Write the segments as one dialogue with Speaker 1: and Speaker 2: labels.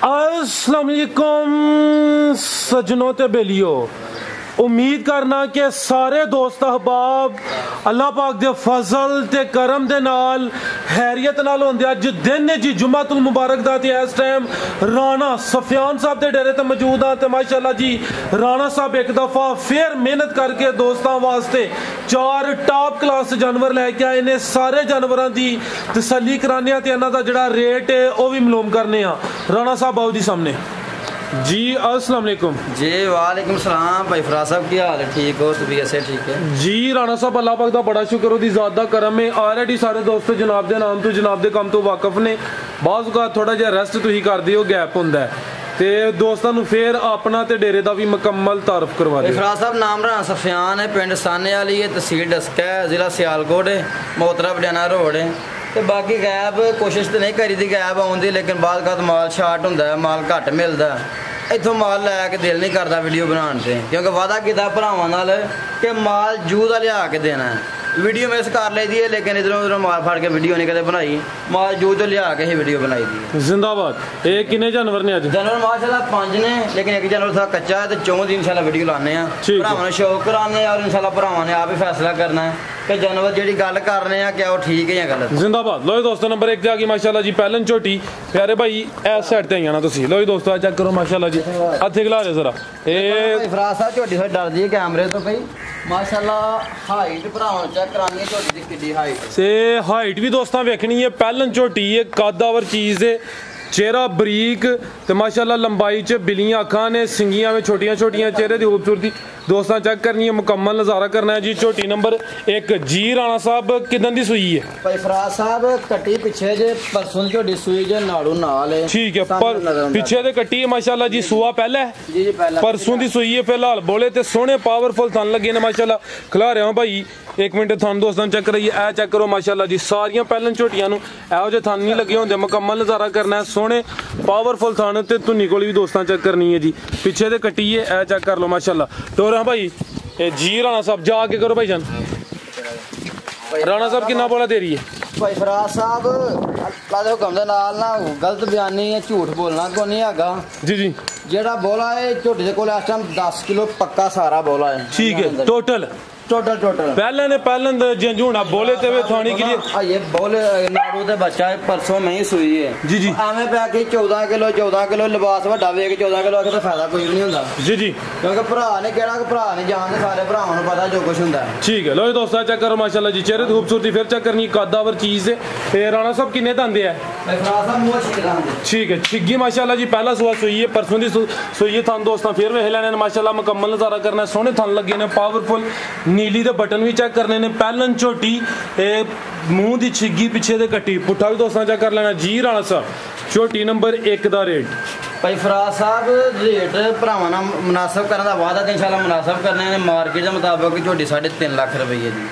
Speaker 1: अस्सलाम वालेकुम सजनों ते बेलियो, उम्मीद करना कि सारे दोस्त अहबाब अल्लाह पाक दे फजल ते करम दे नाल खैरियत नाल होंदे। अज दिन है जी जुम्मतुल मुबारक दा ते इस टाइम राणा सफियान साहब दे डेरे ते मौजूद हाँ। ते माशाअल्लाह जी राणा साहब एक दफ़ा फिर मेहनत करके दोस्तों वास्ते 4 टॉप क्लास जानवर लैके आए ने। सारे जानवरों की तसल्ली कराने ते इन्हां दा जिहड़ा रेट है वह भी मालूम करने। राणा साहब आओ जी सामने जी। अस्सलाम वालेकुम
Speaker 2: जी। वालेकुम सलाम भाई फराज साहब, की हाल है? ठीक हो? तुम कैसे? ठीक है
Speaker 1: जी। राणा साहब अल्लाह पाक दा बड़ा शुक्र, ओदी ज़ात दा करम है। ऑलरेडी सारे दोस्त जनाब दे नाम तो जनाब दे काम तो वाकफ ने। बाज़ औक़ात थोड़ा जिहा रेस्ट तुसीं करदे हो, गैप हुंदा है ते दोस्तों नूं फिर अपना ते डेरे दा भी मुकम्मल तारफ करवा दे।
Speaker 2: फराज साहब नाम राणा सफियान है, पिंड साने वाली है, तहसील डस्का है, ज़िला सियालकोट है, मोहतरा बडियाना रोड है। तो बाकी गैब कोशिश तो नहीं करी दी गैब आउंदी, लेकिन बाद का माल शार्ट होंदा है, माल घट मिलता। इतों माल लैके दिल नहीं करता वीडियो बनाने से, क्योंकि वादा किया भरावां नाल कि माल जू का लिया के देना है। वीडियो मिस कर ली दी है, लेकिन इधरों उधरों माल फड़ के वीडियो नहीं कदे बनाई, माल जू तो लिया के ही वीडियो बनाई दी।
Speaker 1: जिंदाबाद। ये कितने जानवर ने? अज
Speaker 2: जानवर माशाल्लाह 5 ने, लेकिन एक जानवर था कच्चा है, तो 4 दिन इंशाल्लाह वीडियो लाने हैं, भरावां ने शौक कराने और इंशाल्लाह भरावां ने आप ही फैसला करना है कि जानवर जी गल कर रहे हैं क्या वो ठीक है या गलत।
Speaker 1: जिंदाबाद। लो दोस्तों नंबर 1 आ गई माशाल्लाह जी पहलन झोटी। प्यारे भाई इस साइड ते आना तुसी। लो दोस्तों चेक करो माशाल्लाह जी, हथे खिला दे जरा। ए
Speaker 2: फराज साहब झोटी थोड़ी डर दी है कैमरे तो भाई, माशाल्लाह हाइट भरावां चेक करानी है झोटी दी कितनी हाइट
Speaker 1: से। हाइट भी दोस्तों वेखनी है, पहलन झोटी है, कदावर चीज है, चेहरा बरीक तो माशाल्लाह लंबाई च बिलियां अखां ने, सिंगियां में छोटियां छोटियां, चेहरे की खूबसूरती दोस्तों चेक करनी है, मुकम्मल नज़ारा करना है जी। झोटी नंबर 1 जी। राणा साहब किदन दी सुई है?
Speaker 2: भाई फराज साहब कट्टी पिछे जे परसों झोटी सुई जे नाड़ू नाल है।
Speaker 1: ठीक है, पर पिछे दे कट्टी है माशाल्लाह जी। सुआ पहले है
Speaker 2: जी जी, पहला
Speaker 1: परसों दी सुई है। फिलहाल बोले ते सोहने पावरफुल थन लगे ने माशाल्लाह। खिला रहा हूं भाई, 1 मिनट थन दोस्तों चेक करिए। ए चेक करो माशाल्लाह जी, सारियां पहलन झोटियां नूं एहो जे थन नहीं लगे होंदे। मुकम्मल नज़ारा करना है, सोहने पावरफुल थन ते धुनी कोल भी दोस्तों चेक करनी है जी। पिछे दे कट्टी है, ए चेक कर लो माशाल्लाह। टोर भाई जी। राणा साहब जा के करो भाई जान। राणा साहब कितना बोला दे रही है?
Speaker 2: भाई फराज साहब अल्लाह दे हुक्म दे नाल ना गलत बयानी है, झूठ बोलना को नहीं हैगा
Speaker 1: जी जी।
Speaker 2: जेड़ा बोला है झोटी दे कोल इस टाइम 10 किलो पक्का सारा बोला है।
Speaker 1: ठीक है, टोटल पहले ने पहलन झूना बोले ते वे थानी के लिए
Speaker 2: ये बोले नाड़ू ते बच्चा है, परसों में ही सुई है
Speaker 1: जी जी।
Speaker 2: एवें पे कि 14 किलो लिबास वड्डा वेख 14 किलो तो फायदा कोई भी नहीं होंदा जी जी, क्योंकि भरा ने केड़ा कि भरा ने जानदे, सारे भरावां नूं पता जो कुछ हुंदा है। ठीक है,
Speaker 1: लो दोस्तों चेक करो माशाल्लाह जी, चेहरे की खूबसूरती फिर चेक करनी, कदावर चीज है। ते राणा साहब किन्ने दंदे है? ठीक है, छिग्गी माशाल्लाह जी, पहला सुआ सुई है, परसों दी सुई है। थन दोस्तों फिर वेख लैने माशाल्लाह, मुकम्मल नज़ारा करना है, सोहने थन लगे ने, पावरफुल नीली दे बटन भी चेक करने ने, पहलन झोटी मुंह दी छिग्गी पिछे दे कट्टी, पुट्ठा भी दोस्तों चेक कर लेना जी। राणा साहब झोटी नंबर 1 दा रेट?
Speaker 2: भाई फराज साहब रेट भरावां नाल मुनासिब करने का वादा तो इंशाल्लाह मुनासिब करने ने। मार्केट के मुताबिक झोटी 3.5 लाख रुपये जी।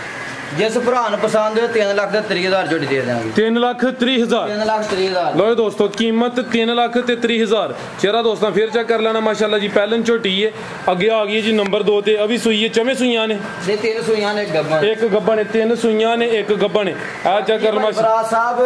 Speaker 2: जिस भरा नूं पसंद हो 3,30,000 झोटी दे देंगे।
Speaker 1: 3,30,000?
Speaker 2: 3,30,000।
Speaker 1: लो दोस्तों कीमत 3,30,000। चेहरा दोस्तों फिर चेक कर लेना माशाल्लाह जी, पहलन झोटी है। आगे आ गई जी नंबर 2 ते, अभी सुई है, चमे सुइयां ने?
Speaker 2: 3 सुइयां ने, एक
Speaker 1: गब्बन है। 3 सुइयां ने, 1 गब्बन है। आ चेक कर
Speaker 2: माशाल्लाह साहब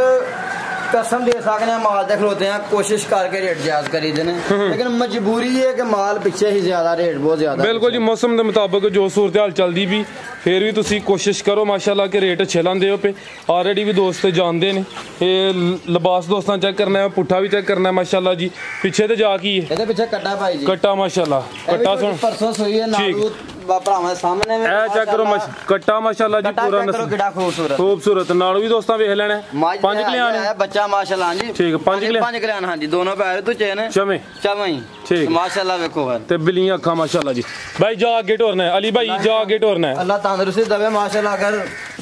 Speaker 2: कसम दे सकते हैं, माल देख लोते हैं, कोशिश करके रेट जायज करी देने, लेकिन मजबूरी है कि माल पीछे ही ज्यादा रेट बहुत ज्यादा।
Speaker 1: बिल्कुल जी, मौसम के मुताबिक जो सूरत हाल चलती भी, फिर भी तुसी कोशिश करो माशाल्लाह के रेट अच्छे लांदे हो पे। ऑलरेडी भी दोस्त जानते ने। ये लिबास दोस्तों चेक करना है, पुट्ठा भी चेक करना है माशाल्लाह जी। पीछे तो जा की है,
Speaker 2: पीछे कट्टा भाई जी,
Speaker 1: कट्टा माशाल्लाह, कट्टा सुन
Speaker 2: परसों सुई है नाड़ू भरावां सामने में।
Speaker 1: ए चेक करो कट्टा माशाल्लाह जी, पूरा खूबसूरत नाड़ू भी दोस्तों वेख लेना। 5 किलो
Speaker 2: है बच्चा माशाल्लाह जी। ठीक है, 5 किलो हां जी, दोनों पैर तो चेन चमे ही ठीक माशाल्लाह। देखो ते
Speaker 1: बिलियां अखां माशाल्लाह जी। भाई जा आगे टोरना है, अली भाई जा आगे टोरना है।
Speaker 2: अल्लाह तंदुरुस्ती दवे माशाल्लाह, अगर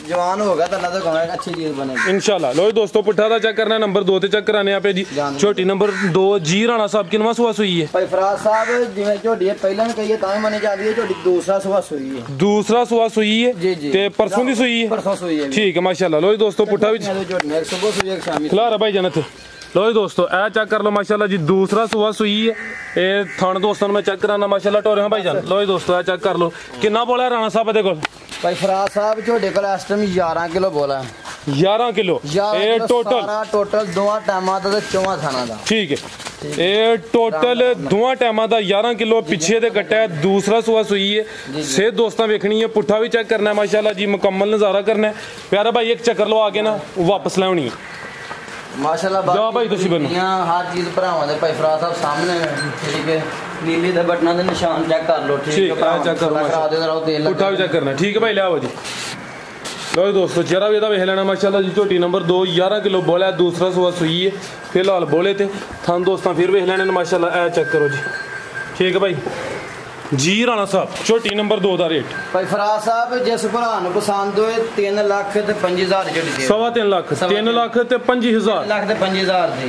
Speaker 2: जवान होगा तो अल्लाह तो कहना अच्छी चीज बनेगी
Speaker 1: इंशाल्लाह। लो दोस्तों पुट्ठा दा चेक करना है, नंबर 2 ते चेक कराने पे जी। छोटी नंबर 2 जी। राणा साहब किनवा सुआ सुई है?
Speaker 2: भाई फराज साहब जिवें झोटी पहले ने कही तां मनी जांदी है, झोटी दूसरा सुआ सुई है।
Speaker 1: दूसरा सुआ सुई है
Speaker 2: जी जी,
Speaker 1: ते परसों दी सुई है?
Speaker 2: परसों सुई है।
Speaker 1: ठीक है माशाल्लाह। लो दोस्तों पुट्ठा भी
Speaker 2: एक सुबह सुई एक शाम
Speaker 1: खिला रहा भाई जनत। लो दोस्तों ए चेक कर लो माशाल्लाह जी, दूसरा सुआ सुई है। ए थान दोस्तों मैं चेक कराना माशाल्लाह टोरे भाई जान। लो दोस्तों ए चेक कर लो, कितना बोला राणा साहब दे कोल?
Speaker 2: भाई फराज साहब झोटे कोल इस टाइम 11 किलो बोला है।
Speaker 1: 11 किलो ਇਹ
Speaker 2: ਟੋਟਲ ਦੋਵਾਂ ਟਾਈਮਾਂ ਦਾ ਤੇ ਚੌਵਾਂ ਥਾਣਾ ਦਾ
Speaker 1: ਠੀਕ ਹੈ ਇਹ ਟੋਟਲ ਦੋਵਾਂ ਟਾਈਮਾਂ ਦਾ 11 ਕਿਲੋ ਪਿੱਛੇ ਦੇ ਕੱਟਾ ਹੈ ਦੂਸਰਾ ਸੂਆ ਸੂਈ ਹੈ ਸਿਹਤ ਦੋਸਤਾਂ ਵੇਖਣੀ ਹੈ ਪੁੱਠਾ ਵੀ ਚੈੱਕ ਕਰਨਾ ਹੈ ਮਾਸ਼ਾਅੱਲਾ ਜੀ ਮੁਕੰਮਲ ਨਜ਼ਾਰਾ ਕਰਨਾ ਹੈ ਪਿਆਰਾ ਭਾਈ ਇੱਕ ਚੱਕਰ ਲਵਾ ਕੇ ਨਾ ਵਾਪਸ ਲੈਣੀ ਹੈ
Speaker 2: ਮਾਸ਼ਾਅੱਲਾ
Speaker 1: ਜਾ ਭਾਈ ਤੁਸੀਂ ਬनो
Speaker 2: ਹਰ ਚੀਜ਼ ਭਰਾਵਾਂ ਦੇ ਭਾਈ ਫਰਾਜ਼ ਸਾਹਿਬ ਸਾਹਮਣੇ ਠੀਕ ਹੈ ਨੀਲੇ ਦੇ ਬਟਨਾਂ ਦੇ ਨਿਸ਼ਾਨ ਚੈੱਕ ਕਰ ਲਓ ਠੀਕ ਹੈ
Speaker 1: ਭਰਾ ਚੈੱਕ ਕਰੋ ਪੁੱਠਾ ਵੀ ਚੈੱਕ ਕਰਨਾ ਠੀਕ ਹੈ ਭਾਈ ਲਿਆਓ ਜੀ लो दोस्तों चेहरा भी वेख लेना माशाल्लाह जी झोटी नंबर 2 11 किलो बोला दूसरा सुआ सुई है फिलहाल बोले थे थान दोस्तों फिर वेख लेने माशाल्लाह ए चेक करो जी ठीक है भाई जी राणा साहब झोटी नंबर 2 का रेट
Speaker 2: भाई फराज साहब जिस भरा नूं पसंद होए 3 लाख ते 5000 झोटी दे
Speaker 1: 3.5 लाख 3 लाख ते 5000
Speaker 2: लाख ते 5000 दी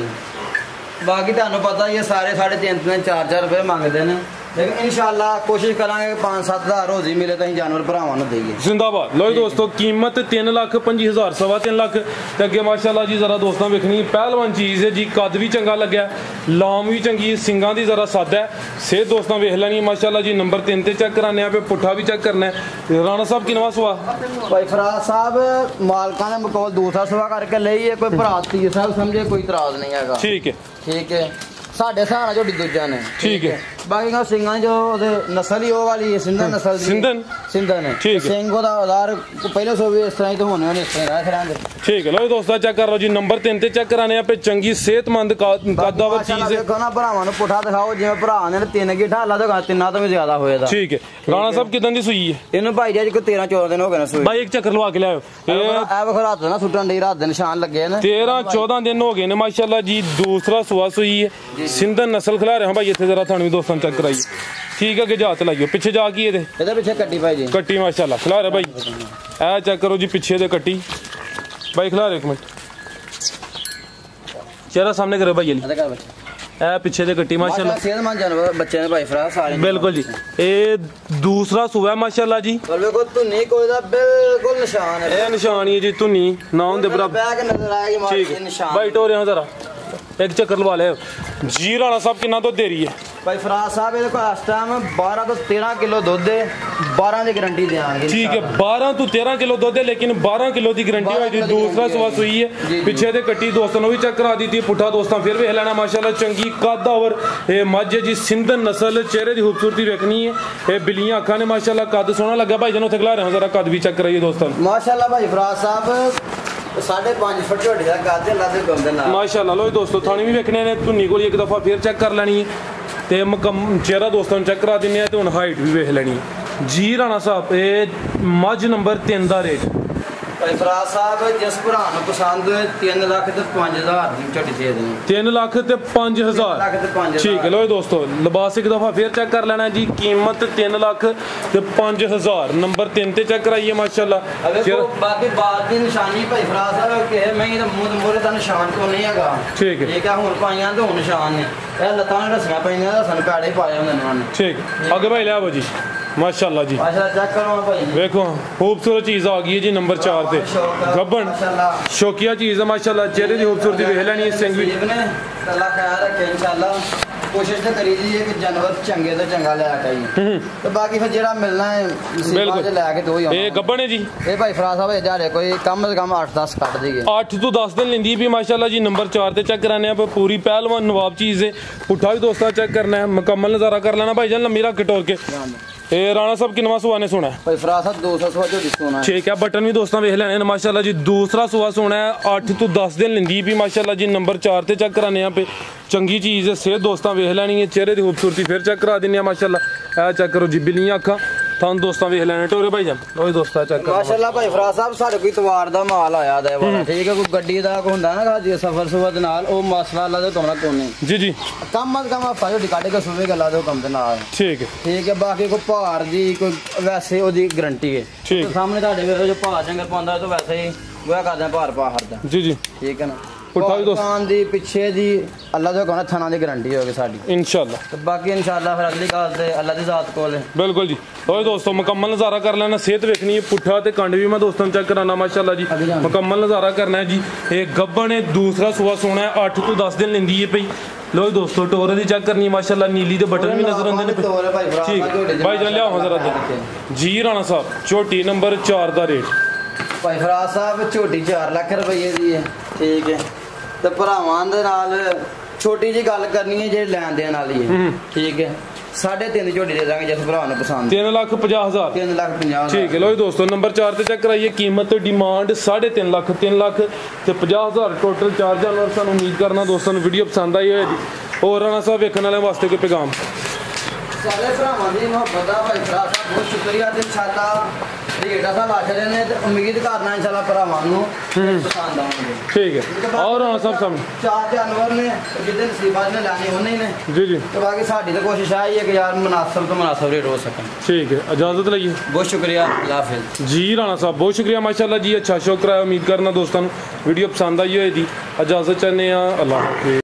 Speaker 2: बाकी तुहानूं पता ही है सारे 3.5 4 रुपए मंगते हैं लेकिन इंशाल्लाह कोशिश करांगे 5-7 हज़ार रोजी मिले तो जानवर भरावां नूं देईए
Speaker 1: जिंदाबाद लो दोस्तों कीमत 3,50,000 3.5 लाख ते अगे माशाल्लाह जी जरा दोस्तों वेखनी पहलवान चीज़ है जी कद भी चंगा लग्या लाम भी चंगी सिंगां दी जरा सादा है सेहत दोस्तों वेख लैनी माशाल्लाह जी नंबर 3 ते चेक कराने पे पुट्ठा भी चेक करना है राणा साहब किनवा सुआ
Speaker 2: भाई फराज साहब मालकां ने मकोल दूसरा सुआ करके लई है कोई भरा तीसरा समझे कोई इतराज नहीं है ठीक है साढ़े सहारा झोटी दूजा ने
Speaker 1: ठीक है
Speaker 2: बाकी का सिंगां जो नस्ल ही वो वाली है सिंधन नस्ल दी सिंधन है सिंग दा आधार पहले सो भी इस तरह ही तो होने इस तरह रहेंगे
Speaker 1: ठीक है लो दोस्तों चेक कर लो जी नंबर 3 ते चेक कराने पे चंगी सेहतमंद कदावर चीज है
Speaker 2: देखो ना भरावां नु पुठा दिखाओ जिवें भरा ने 3 की ढाला तो तिन्ना तो भी ज्यादा होएगा
Speaker 1: ठीक है राणा साहब किदां दी सूई है
Speaker 2: इनु भाई जी को 13-14 दिन हो गए ना सूई
Speaker 1: भाई एक चक्कर लवा के लाओ
Speaker 2: ए वे रात ना सुटन दी रात दे निशान लगे ने
Speaker 1: 13-14 दिन हो गए ने माशाल्लाह जी दूसरा सुआ सूई है सिंधन नस्ल खिला रहे हैं भाई इत्थे जरा थानू दोस्तों चेक कराइए ठीक है जा लाइयो पिछे जा की
Speaker 2: ਇਹਦੇ ਪਿੱਛੇ ਕੱਟੀ ਭਾਈ ਜੀ
Speaker 1: ਕੱਟੀ माशाल्लाह खिला रहे भाई ए चेक करो जी पीछे दे कट्टी भाई खिला रहे एक मिनट चेहरा सामने करो भाई ए पीछे दे कट्टी माशाल्लाह
Speaker 2: सेहतमंद जानवर बच्चे ने भाई फराज सारे
Speaker 1: बिल्कुल जी ए दूसरा सुबह है माशाल्लाह जी
Speaker 2: और देखो धुनी कोई दा बिल्कुल निशान है
Speaker 1: ए निशान ही है जी धुनी ना होंदे बराबर
Speaker 2: बैग नजर आएगी मार निशान
Speaker 1: भाई टोरे हां जरा एक चक्कर लवा ले जी राणा साहब कितना तो दे रही है
Speaker 2: भाई फराज साहब ये इस टाइम 12 तो 13 किलो दूध है 12 की गारंटी देंगे
Speaker 1: ठीक है 12 तो 13 किलो दूध है लेकिन 12 किलो की गारंटी होगी दूसरा सुबह सुई है पीछे दे कट्टी दोस्तों ने भी चेक करा दी थी पुठा दोस्तों फिर वेख लेना माशाल्लाह चंगी कद और ये मझ जी सिंधन नस्ल चेहरे की खूबसूरती वेखनी है ये बिल्लियां अखा ने माशाल्लाह कद सोहना लगा भाई जन उत्थे खिला रहे हो जरा कद भी चेक कराइए दोस्तों
Speaker 2: माशाल्लाह भाई फराज साहब 5.5 फुट झोटी दा कद है लादे गंदे ना
Speaker 1: माशाल्लाह लो दोस्तों थानी भी वेखने ने धुनी कोल एक दफा फिर चेक कर लेनी है ते चेहरा दोस्तों चेक करा दिने ते हुण हाइट भी वेख लेनी जी राणा साहब ये मझ नंबर 3 दा रेट
Speaker 2: भाई फराज साहब जिस भरा नूं पसंद होए 3 लाख ते 5000 दी झोटी दे देनी
Speaker 1: 3 लाख ते 5000 ठीक है लो दोस्तों लिबास एक दफा फिर चेक कर लेना जी कीमत 3 लाख ते 5000 नंबर 3 ते चेक कराइए माशाल्लाह
Speaker 2: बाकी बात की निशानी भाई फराज साहब के मैं ये मुंह मोरे दा निशान को नहीं हैगा ठीक है हुण पाइयां ते हुण निशान ने ए लतां रसियां पाइयां दा सन पैड़े पाए हुंदे ने
Speaker 1: ठीक आगे भाई ले जी माशाल्लाह जी
Speaker 2: चेक करो भाई
Speaker 1: देखो खूबसूरत चीज आ गई है जी नंबर 4 पे गब्बन शौकिया चीज है माशाल्लाह चेहरे की खूबसूरती देख लेनी सिंग भी
Speaker 2: अल्लाह ख्याल रखे इंशाल्लाह कोशिश तो करी दी है कि जानवर चंगे तो चंगा लेके आइए तो बाकी फिर जेड़ा मिलना है बिल्कुल लेके तो ही
Speaker 1: ये गब्बन है जी
Speaker 2: ये भाई फराज साहब जा कोई कम से कम 8-10 काट देगी
Speaker 1: 8 तो 10 दिन लेंदी भी माशाल्लाह जी नंबर 4 ते चेक कराने पे पूरी पहलवान नवाब चीज है पुठा भी दोस्तों चेक करना है मुकम्मल नजारा कर लेना भाई जान लंबी रख टोर के ए राणा साहब किनवा सुआ ने सुना है
Speaker 2: भाई फराज साहब 200 सुआ जो सुना है
Speaker 1: ठीक है बटन भी दोस्तों वेख लेने माशाल्लाह जी दूसरा सुआ सुना है 8 तो 10 दिन लेंदी भी माशाल्लाह जी नंबर 4 ते चेक कराने पे चंगी चीज है सेहत दोस्तों वेख लेनी है चेहरे की खूबसूरती फिर चेक करा देनी है माशाल्लाह ए चेक करो जी बिल्लियां अखा थान दोस्तों वेख लेने टोरे भाई जान लो दोस्तों चेक करो
Speaker 2: माशाल्लाह भाई फराज साहब साडे कोई तवार दा माल आया दा है ठीक है कोई गड्डी दा को हुंदा ना जी सफर सुबह दे नाल ओ मसला अल्लाह दे कमरा कोने जी कम अज कम फायो डिकाडे के सुबह गला दे कम दे नाल ठीक है बाकी कोई भार दी कोई वैसे ओदी गारंटी है ठीक सामने ਤੁਹਾਡੇ जो भार जंगल पांदा तो वैसे ही गोया करदा भार पा हरदा जी ठीक है ना पुठा भी दोस्तों दी पीछे दी अल्लाह दे कहना थाना दी गारंटी होगी साडी इंशाल्लाह तो बाकी इंशाल्लाह फिर अगली गल ते अल्लाह दी जात कोल है बिल्कुल जी और दोस्तों मुकम्मल नजारा कर लेना सेहत वेखनी है पुठा ते कंड भी मैं दोस्तों चेक कराना माशाल्लाह जी मुकम्मल नजारा करना है जी ये गब्बन है दूसरा सुआ सोना है 8 तो 10 दिन लेंदी है पई लो दोस्तों टोरे दी चेक करनी माशाल्लाह नीली दे बटन भी नजर आंदे ने ठीक भाई जान लिया जरा जी राणा साहब छोटी नंबर 4 दा रेट ਭਾਈ ਫਰਾਜ ਸਾਹਿਬ ਝੋਟੀ 4 ਲੱਖ ਰੁਪਏ ਦੀ ਹੈ, ਠੀਕ ਹੈ। ਤੇ ਭਰਾਵਾਂ ਦੇ ਨਾਲ ਛੋਟੀ ਜੀ ਗੱਲ ਕਰਨੀ ਹੈ ਜਿਹੜੀ ਲੈਣ ਦੇਣ ਵਾਲੀ ਹੈ, ਠੀਕ ਹੈ। 3.5 ਝੋਟੀ ਦੇ ਦਾਂਗੇ ਜਿਸ ਭਰਾ ਨੂੰ ਪਸੰਦ।
Speaker 1: 3,50,000
Speaker 2: 3,50,000
Speaker 1: ਠੀਕ ਹੈ। ਲੋ ਜੀ ਦੋਸਤੋ ਨੰਬਰ 4 ਤੇ ਚੈੱਕ ਕਰਾਈਏ। ਕੀਮਤ ਡਿਮਾਂਡ 3.5 ਲੱਖ 3 ਲੱਖ ਤੇ 50,000 ਟੋਟਲ 4 ਜਾਨਵਰ। ਸਾਨੂੰ ਉਮੀਦ ਕਰਨਾ ਦੋਸਤਾਂ ਨੂੰ ਵੀਡੀਓ ਪਸੰਦ ਆਈ ਹੋਏਗੀ। ਹੋਰ ਰਾਣਾ ਸਾਹਿਬ ਵੇਖਣ ਵਾਲਿਆਂ ਵਾਸਤੇ ਕੋਈ ਪੈਗਾਮ?
Speaker 2: ਸਾਰੇ ਭਰਾਵਾਂ ਦੀ ਮੁਹੱਬਤ ਦਾ ਭਾਈ ਫਰਾਜ ਸਾਹਿਬ ਬਹੁਤ ਸ਼ੁਕਰੀਆ। ਤੇ ਸਾਡਾ ਰੇਟ ਅਸਾਂ ਲਾ ਰਹੇ ਨੇ ਤੇ ਉਮੀਦ ਕਰਨਾ ਇਨਸ਼ਾਅੱਲਾ ਭਰਾਵਾਂ ਨੂੰ ਪਸੰਦ ਆਉਣਗੇ,
Speaker 1: ਠੀਕ ਹੈ। ਔਰ ਰਾਣਾ ਸਾਹਿਬ ਸਾਹਮਣੇ 4
Speaker 2: ਜਾਨਵਰ ਨੇ ਜਿੱਦੇ ਨਸੀਬਾਂ ਨੇ ਲੈਣੇ ਉਹਨੇ ਹੀ ਨੇ
Speaker 1: ਜੀ ਜੀ।
Speaker 2: ਤੇ ਬਾਕੀ ਸਾਡੀ ਤਾਂ ਕੋਸ਼ਿਸ਼ ਆਈ ਹੈ ਕਿ ਯਾਰ ਮੁਨਾਸਬ ਤੋਂ ਮੁਨਾਸਬ ਰੇਟ ਹੋ ਸਕਣ।
Speaker 1: ਠੀਕ ਹੈ, ਇਜਾਜ਼ਤ ਲਈਏ।
Speaker 2: ਬਹੁਤ ਸ਼ੁਕਰੀਆ, ਅੱਲਾਹ ਹਾਫਿਜ਼
Speaker 1: ਜੀ। ਰਾਣਾ ਸਾਹਿਬ ਬਹੁਤ ਸ਼ੁਕਰੀਆ ਮਾਸ਼ਾਅੱਲਾ ਜੀ, ਅੱਛਾ ਸ਼ੌਕ ਕਰਾਇਆ। ਉਮੀਦ ਕਰਨਾ ਦੋਸਤਾਂ ਨੂੰ ਵੀਡੀਓ ਪਸੰਦ ਆਈ ਹੋਏਗੀ। ਇਜਾਜ਼ਤ ਚਾਹੁੰਦੇ ਆ, ਅੱਲਾਹ ਹਾਫਿਜ਼।